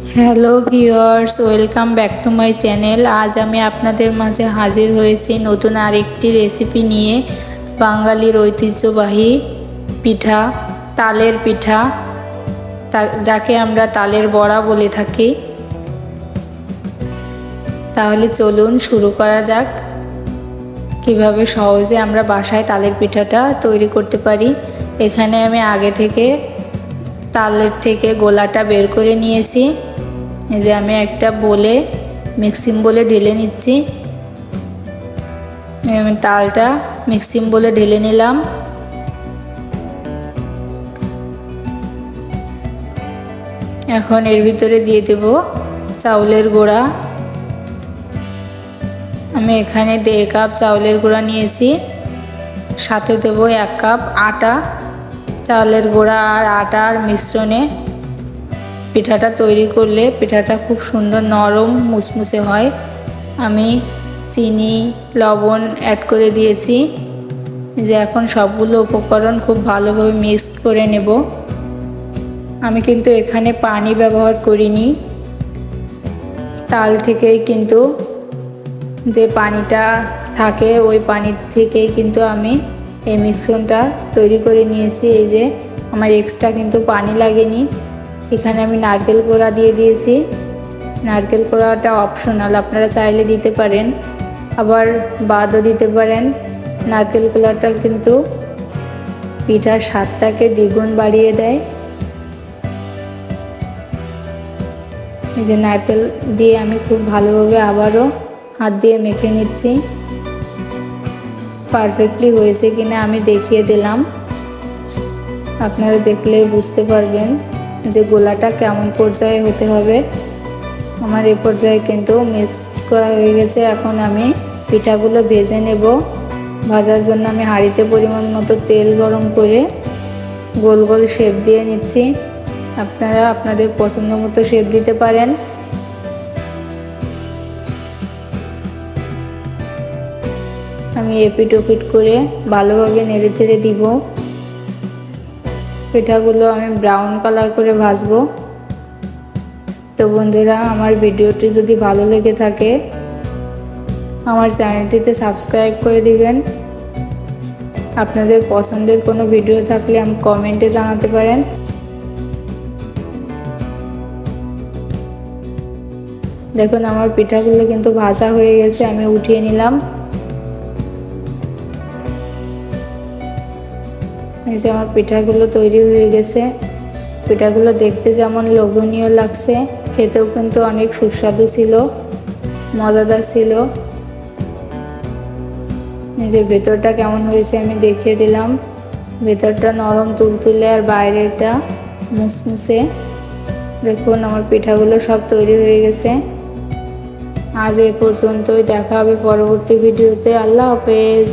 Hello viewers, welcome back to my channel. আজ আমি আপনাদের মাঝে হাজির হয়েছি নতুন আরেকটি রেসিপি নিয়ে। বাঙালির ঐতিহ্যবাহী পিঠা, তালের পিঠা, যাকে আমরা তালের বড়া বলে থাকি। তাহলে চলুন শুরু করা যাক কিভাবে সহজে আমরা বাসায় তালের পিঠাটা তৈরি করতে পারি। এখানে আমি আগে থেকে তালের থেকে গোলাটা বের করে নিয়েছি। এই যে আমি একটা মিক্সিং বলে ঢেলে নিচ্ছি। আমি তালটা মিক্সিং বলে ঢেলে নিলাম। এখন এর ভিতরে দিয়ে দেব চাউলের গুঁড়া। আমি এখানে 1.5 কাপ চাউলের গুঁড়া নিয়েছি, সাথে দেব 1 কাপ আটা। চাউলের গুঁড়া আর আটার মিশ্রণে পিঠাটা তৈরি করলে পিঠাটা খুব সুন্দর নরম মুসমুসে হয়। আমি চিনি, লবণ অ্যাড করে দিয়েছি। যে এখন সবগুলো উপকরণ খুব ভালোভাবে মিক্স করে নেব। আমি কিন্তু এখানে পানি ব্যবহার করিনি, তাল থেকেই কিন্তু যে পানিটা থাকে ওই পানি থেকেই কিন্তু আমি এই মিশ্রণটা তৈরি করে নিয়েছি। এই যে আমার এক্সট্রা কিন্তু পানি লাগেনি। এখানে আমি নারকেল কোড়া দিয়ে দিয়েছি। নারকেল কোড়াটা অপশনাল, আপনারা চাইলে দিতে পারেন, আবার বাদও দিতে পারেন। নারকেল কোড়াটা কিন্তু পিঠার স্বাদটাকে দ্বিগুণ বাড়িয়ে দেয়। এই যে নারকেল দিয়ে আমি খুব ভালোভাবে আবারও হাত দিয়ে মেখে নিচ্ছি। পারফেক্টলি হয়েছে কিনা আমি দেখিয়ে দিলাম, আপনারা দেখলেই বুঝতে পারবেন যে গোলাটা কেমন পর্যায়ে হতে হবে। আমার এই পর্যায়ে কিন্তু মিক্স করা হয়ে গেছে। এখন আমি পিঠাগুলো ভেজে নেব। ভাজার জন্য আমি হাঁড়িতে পরিমাণ মতো তেল গরম করে গোল গোল শেপ দিয়ে নিচ্ছি। আপনারা আপনাদের পছন্দ মতো শেপ দিতে পারেন। আমি এপিট ওপিট করে ভালোভাবে নেড়ে চেড়ে দিব। পিঠাগুলো আমি ব্রাউন কালার করে ভাজবো। তো বন্ধুরা, আমার ভিডিওটি যদি ভালো লেগে থাকে আমার চ্যানেলটিতে সাবস্ক্রাইব করে দিবেন। আপনাদের পছন্দের কোনো ভিডিও থাকলে আমি কমেন্টে জানাতে পারেন। দেখুন আমার পিঠাগুলো কিন্তু ভাজা হয়ে গেছে, আমি উঠিয়ে নিলাম। এই যে আমার পিঠাগুলো তৈরি হয়ে গেছে। পিঠাগুলো দেখতে যেমন লোভনীয় লাগছে, খেতেও কিন্তু অনেক সুস্বাদু ছিল, মজাদার ছিল। এই যে ভেতরটা কেমন হয়েছে আমি দেখিয়ে দিলাম। ভেতরটা নরম তুলতুলে আর বাইরেটা মুসমুসে। দেখুন আমার পিঠাগুলো সব তৈরি হয়ে গেছে। আজ এই পর্যন্তই, দেখা হবে পরবর্তী ভিডিওতে। আল্লাহ হাফেজ।